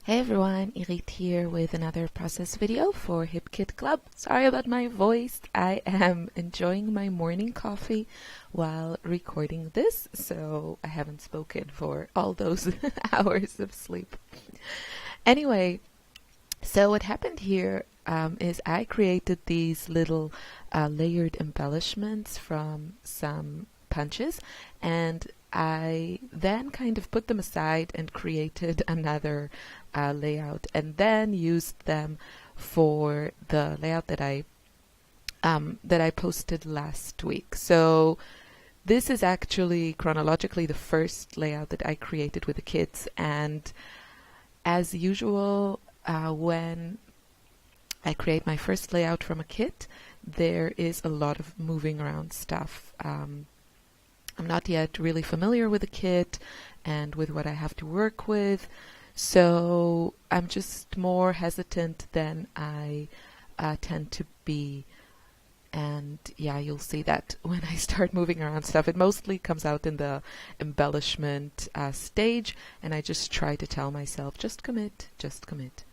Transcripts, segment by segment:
Hey everyone, Irit here with another process video for Hip Kit Club. Sorry about my voice. I am enjoying my morning coffee while recording this, so I haven't spoken for all those hours of sleep. Anyway, so what happened here is I created these little layered embellishments from some punches, and I then kind of put them aside and created another layout, and then used them for the layout that I posted last week. So this is actually chronologically the first layout that I created with the kids, and as usual, when I create my first layout from a kit, there is a lot of moving around stuff. I'm not yet really familiar with the kit and with what I have to work with, so I'm just more hesitant than I tend to be. And yeah, you'll see that when I start moving around stuff. It mostly comes out in the embellishment stage, and I just try to tell myself, just commit, just commit.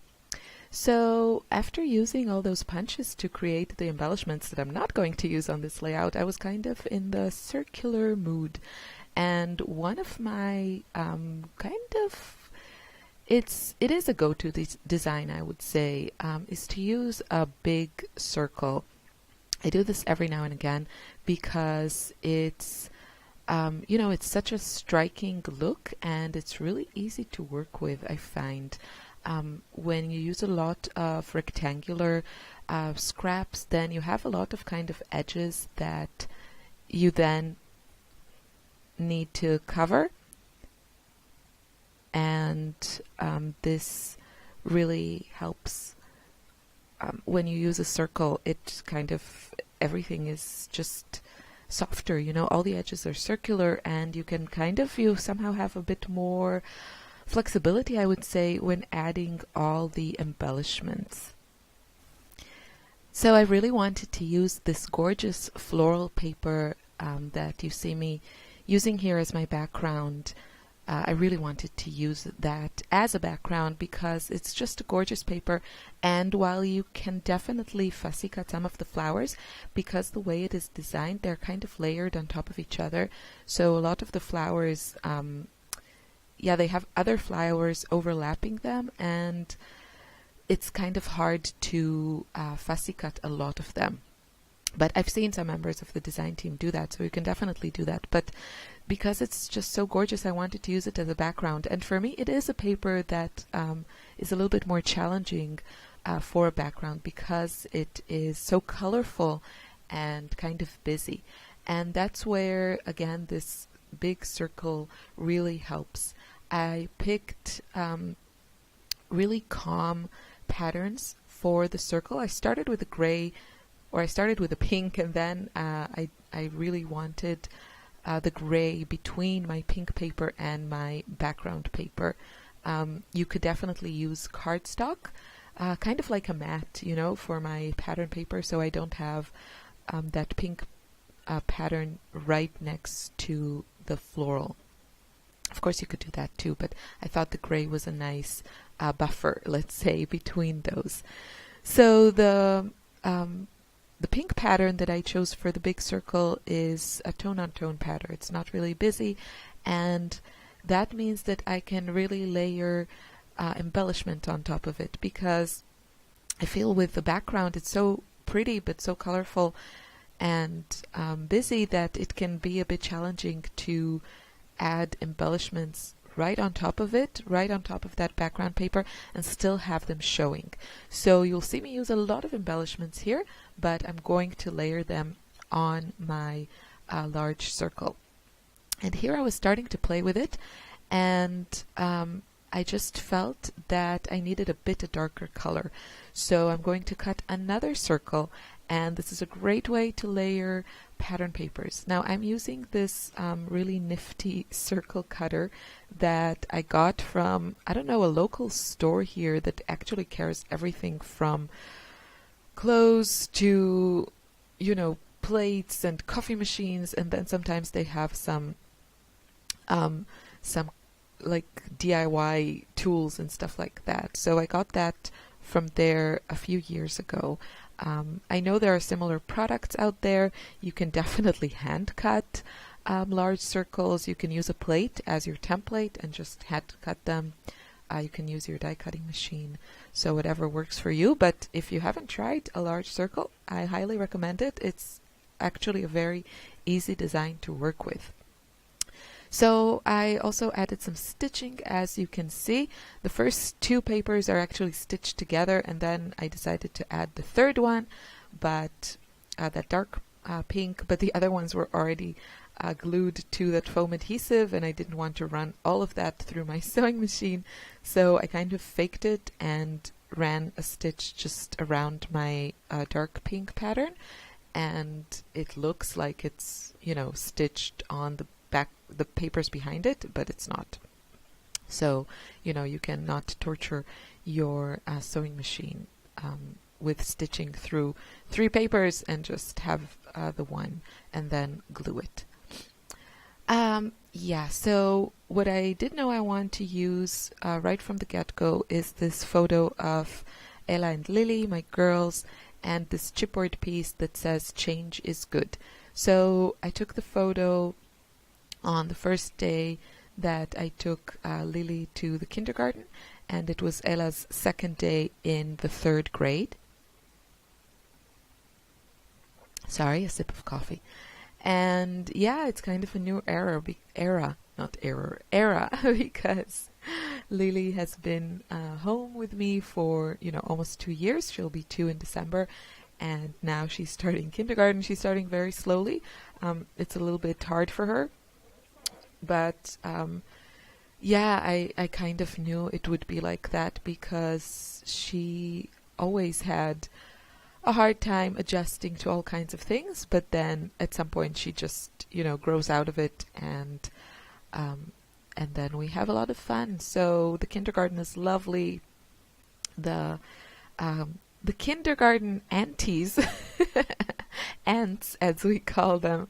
So after using all those punches to create the embellishments that I'm not going to use on this layout, I was kind of in the circular mood. And one of my it is a go-to design, I would say, is to use a big circle. I do this every now and again because it's it's such a striking look, and it's really easy to work with, I find. When you use a lot of rectangular scraps, then you have a lot of kind of edges that you then need to cover, and this really helps. When you use a circle, it kind of, everything is just softer, all the edges are circular, and you somehow have a bit more flexibility, I would say, when adding all the embellishments. So I really wanted to use this gorgeous floral paper that you see me using here as my background. I really wanted to use that as a background because it's just a gorgeous paper, and while you can definitely fussy cut some of the flowers, because the way it is designed, they're kind of layered on top of each other, so a lot of the flowers they have other flowers overlapping them, and it's kind of hard to fussy cut a lot of them. But I've seen some members of the design team do that, so you can definitely do that. But because it's just so gorgeous, I wanted to use it as a background. And for me, it is a paper that is a little bit more challenging for a background because it is so colorful and kind of busy. And that's where, again, this big circle really helps. I picked really calm patterns for the circle. I started with a pink, and then I really wanted the gray between my pink paper and my background paper. You could definitely use cardstock, kind of like a mat, for my pattern paper, so I don't have that pink pattern right next to the floral. Of course, you could do that too, but I thought the gray was a nice buffer, let's say, between those. So the pink pattern that I chose for the big circle is a tone-on-tone pattern. It's not really busy, and that means that I can really layer embellishment on top of it, because I feel with the background it's so pretty but so colorful and busy that it can be a bit challenging to add embellishments right on top of it, right on top of that background paper, and still have them showing. So you'll see me use a lot of embellishments here, but I'm going to layer them on my large circle. And here I was starting to play with it, and I just felt that I needed a bit of darker color. So I'm going to cut another circle, and this is a great way to layer pattern papers. Now I'm using this really nifty circle cutter that I got from, I don't know, a local store here that actually carries everything from clothes to, plates and coffee machines, and then sometimes they have some like DIY tools and stuff like that. So I got that from there a few years ago. I know there are similar products out there. You can definitely hand cut large circles. You can use a plate as your template and just hand cut them. You can use your die cutting machine. So whatever works for you. But if you haven't tried a large circle, I highly recommend it. It's actually a very easy design to work with. So I also added some stitching, as you can see. The first two papers are actually stitched together, and then I decided to add the third one, but that dark pink, but the other ones were already glued to that foam adhesive, and I didn't want to run all of that through my sewing machine, so I kind of faked it and ran a stitch just around my dark pink pattern, and it looks like it's, you know, stitched on the back, the papers behind it, but it's not. So, you know, you cannot torture your sewing machine with stitching through 3 papers and just have the one and then glue it. Yeah, so what I did know I want to use right from the get-go is this photo of Ella and Lily, my girls, and this chipboard piece that says change is good. So I took the photo on the first day that I took Lily to the kindergarten, and it was Ella's second day in the 3rd grade. Sorry, a sip of coffee. And yeah, it's kind of a new era because Lily has been home with me for, you know, almost 2 years. She'll be 2 in December, and now she's starting kindergarten. She's starting very slowly. It's a little bit hard for her, but yeah, I kind of knew it would be like that because she always had a hard time adjusting to all kinds of things, but then at some point she just, you know, grows out of it, and then we have a lot of fun. So the kindergarten is lovely. The kindergarten aunties, aunts as we call them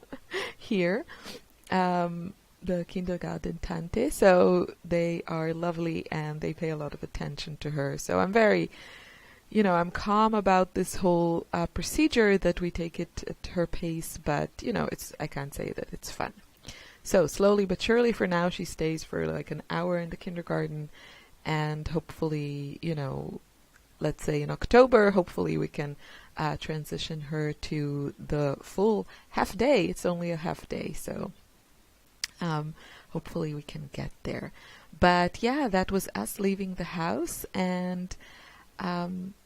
here, the Kindergarten Tante, so they are lovely and they pay a lot of attention to her. So I'm very, you know, I'm calm about this whole procedure that we take it at her pace, but, you know, I can't say that it's fun. So slowly but surely, for now, she stays for like an hour in the kindergarten, and hopefully, you know, let's say in October, hopefully we can transition her to the full half day. It's only a half day, so hopefully we can get there. But yeah, that was us leaving the house, and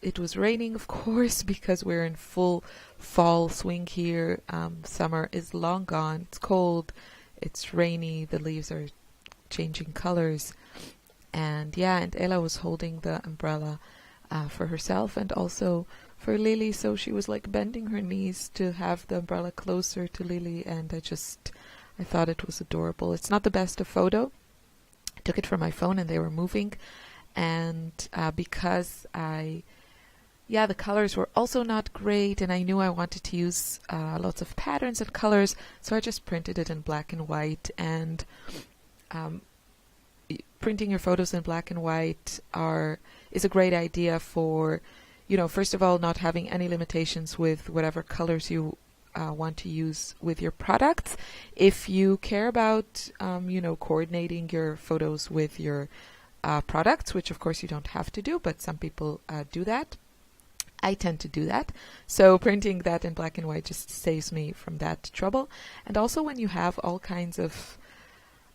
it was raining, of course, because we're in full fall swing here. Summer is long gone. It's cold. It's rainy. The leaves are changing colors. And yeah, and Ella was holding the umbrella for herself and also for Lily. So she was like bending her knees to have the umbrella closer to Lily. And I thought it was adorable. It's not the best of photo. I took it from my phone and they were moving. And because the colors were also not great, and I knew I wanted to use lots of patterns and colors, so I just printed it in black and white. And printing your photos in black and white is a great idea for, you know, first of all, not having any limitations with whatever colors you want to use with your products. If you care about, you know, coordinating your photos with your products, which of course you don't have to do, but some people do that. I tend to do that. So printing that in black and white just saves me from that trouble. And also when you have all kinds of,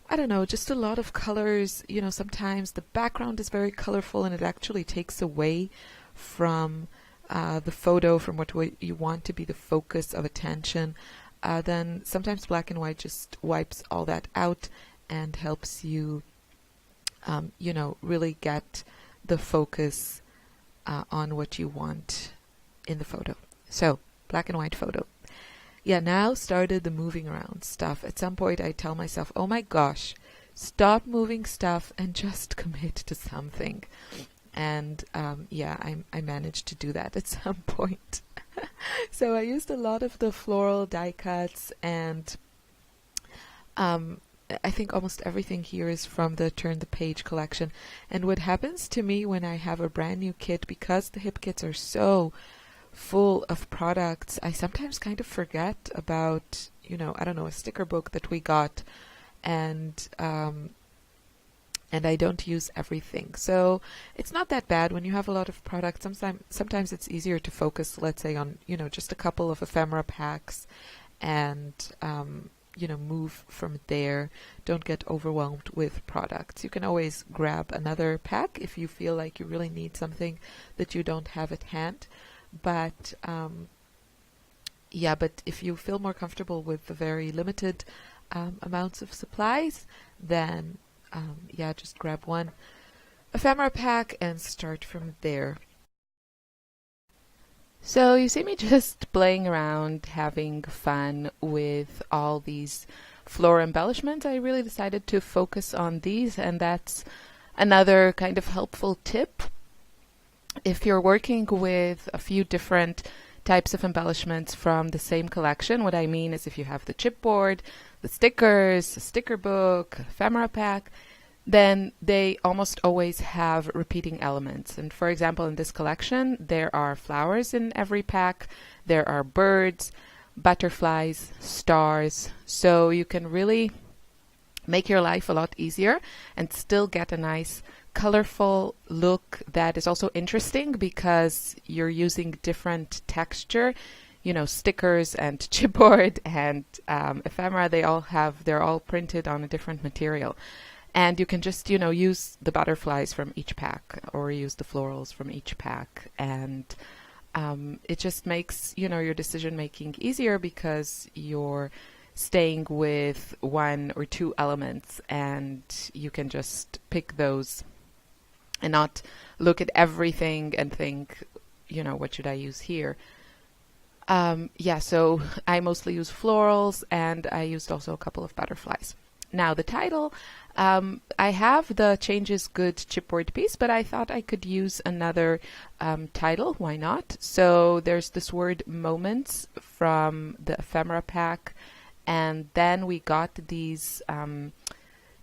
I don't know, just a lot of colors, you know, sometimes the background is very colorful and it actually takes away from the photo, from what you want to be the focus of attention. Then sometimes black and white just wipes all that out and helps you you know, really get the focus on what you want in the photo. So, black and white photo. Yeah, now started the moving around stuff. At some point I tell myself, oh my gosh, stop moving stuff and just commit to something. And yeah, I managed to do that at some point. So I used a lot of the floral die cuts, and I think almost everything here is from the Turn the Page collection. And what happens to me when I have a brand new kit, because the hip kits are so full of products, I sometimes kind of forget about, I don't know, a sticker book that we got, and I don't use everything. So it's not that bad when you have a lot of products. Sometimes it's easier to focus, let's say, on, just a couple of ephemera packs, and move from there. Don't get overwhelmed with products. You can always grab another pack if you feel like you really need something that you don't have at hand. But but if you feel more comfortable with the very limited amounts of supplies, then just grab one ephemera pack and start from there. So you see me just playing around, having fun with all these floral embellishments. I really decided to focus on these, and that's another kind of helpful tip. If you're working with a few different types of embellishments from the same collection, what I mean is if you have the chipboard, the stickers, a sticker book, ephemera pack, then they almost always have repeating elements. And for example, in this collection, there are flowers in every pack, there are birds, butterflies, stars. So you can really make your life a lot easier and still get a nice colorful look that is also interesting, because you're using different texture. Stickers and chipboard and ephemera, they're all printed on a different material. And you can just, use the butterflies from each pack or use the florals from each pack. And it just makes, your decision making easier, because you're staying with one or two elements and you can just pick those and not look at everything and think, what should I use here? So I mostly use florals, and I used also a couple of butterflies. Now the title, I have the Changes Good chipboard piece, but I thought I could use another title. Why not? So there's this word moments from the ephemera pack, and then we got these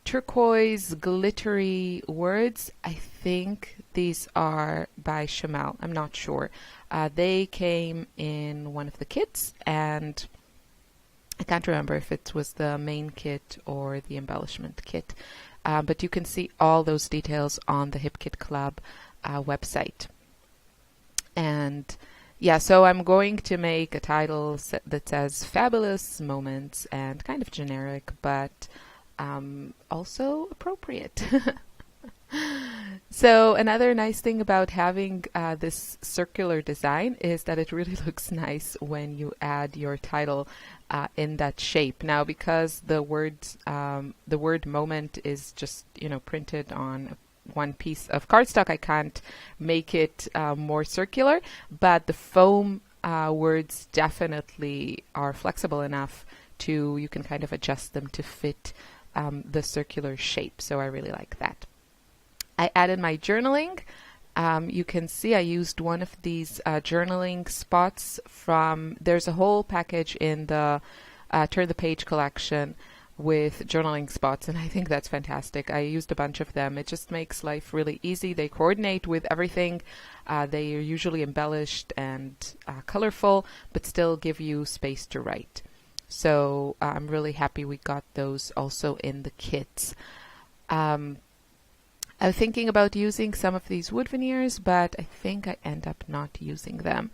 turquoise glittery words. I think these are by Chamel. I'm not sure. They came in one of the kits, and I can't remember if it was the main kit or the embellishment kit, but you can see all those details on the Hip Kit Club website. And so I'm going to make a title that says Fabulous Moments, and kind of generic, but also appropriate. So another nice thing about having this circular design is that it really looks nice when you add your title in that shape. Now, because the word moment is just printed on one piece of cardstock, I can't make it more circular, but the foam words definitely are flexible enough you can kind of adjust them to fit the circular shape. So I really like that. I added my journaling. You can see I used one of these journaling spots there's a whole package in the Turn the Page collection with journaling spots, and I think that's fantastic. I used a bunch of them. It just makes life really easy. They coordinate with everything. They are usually embellished and colorful, but still give you space to write. So I'm really happy we got those also in the kits. I'm thinking about using some of these wood veneers, but I think I end up not using them.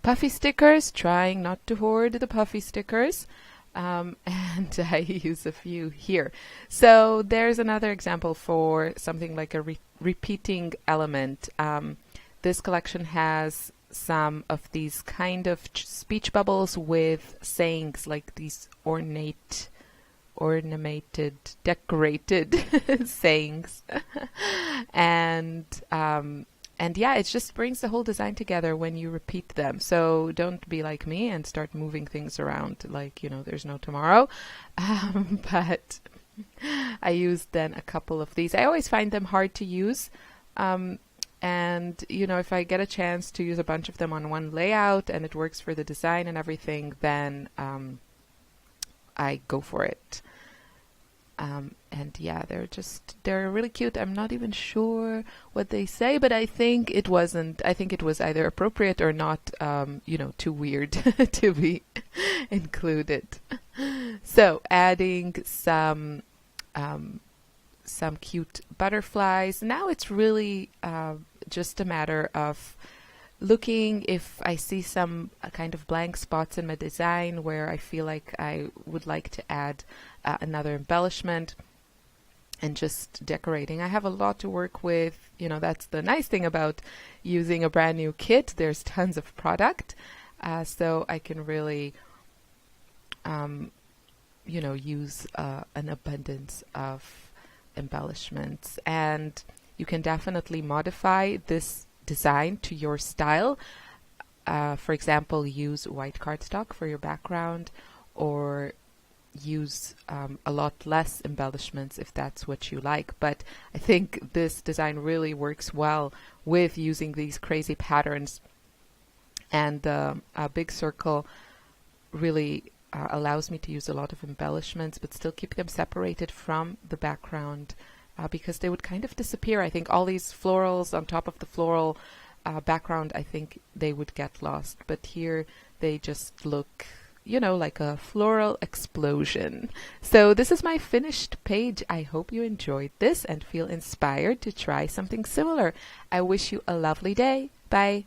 Puffy stickers, trying not to hoard the puffy stickers, and I use a few here. So there's another example for something like a repeating element. This collection has some of these kind of speech bubbles with sayings, like these ornamented, decorated sayings. And it just brings the whole design together when you repeat them. So don't be like me and start moving things around like, there's no tomorrow. But I used then a couple of these. I always find them hard to use. And, if I get a chance to use a bunch of them on one layout and it works for the design and everything, then I go for it. And yeah, they're really cute. I'm not even sure what they say, but I think it wasn't, I think it was either appropriate or not, too weird to be included. So adding some cute butterflies. Now it's really just a matter of looking if I see some kind of blank spots in my design where I feel like I would like to add another embellishment, and just decorating. I have a lot to work with. That's the nice thing about using a brand new kit. There's tons of product, so I can really use an abundance of embellishments. And you can definitely modify this design to your style. For example, use white cardstock for your background, or use a lot less embellishments if that's what you like. But I think this design really works well with using these crazy patterns, and a big circle really allows me to use a lot of embellishments but still keep them separated from the background, because they would kind of disappear. I think all these florals on top of the floral background, I think they would get lost, but here they just look like a floral explosion. So this is my finished page. I hope you enjoyed this and feel inspired to try something similar. I wish you a lovely day. Bye.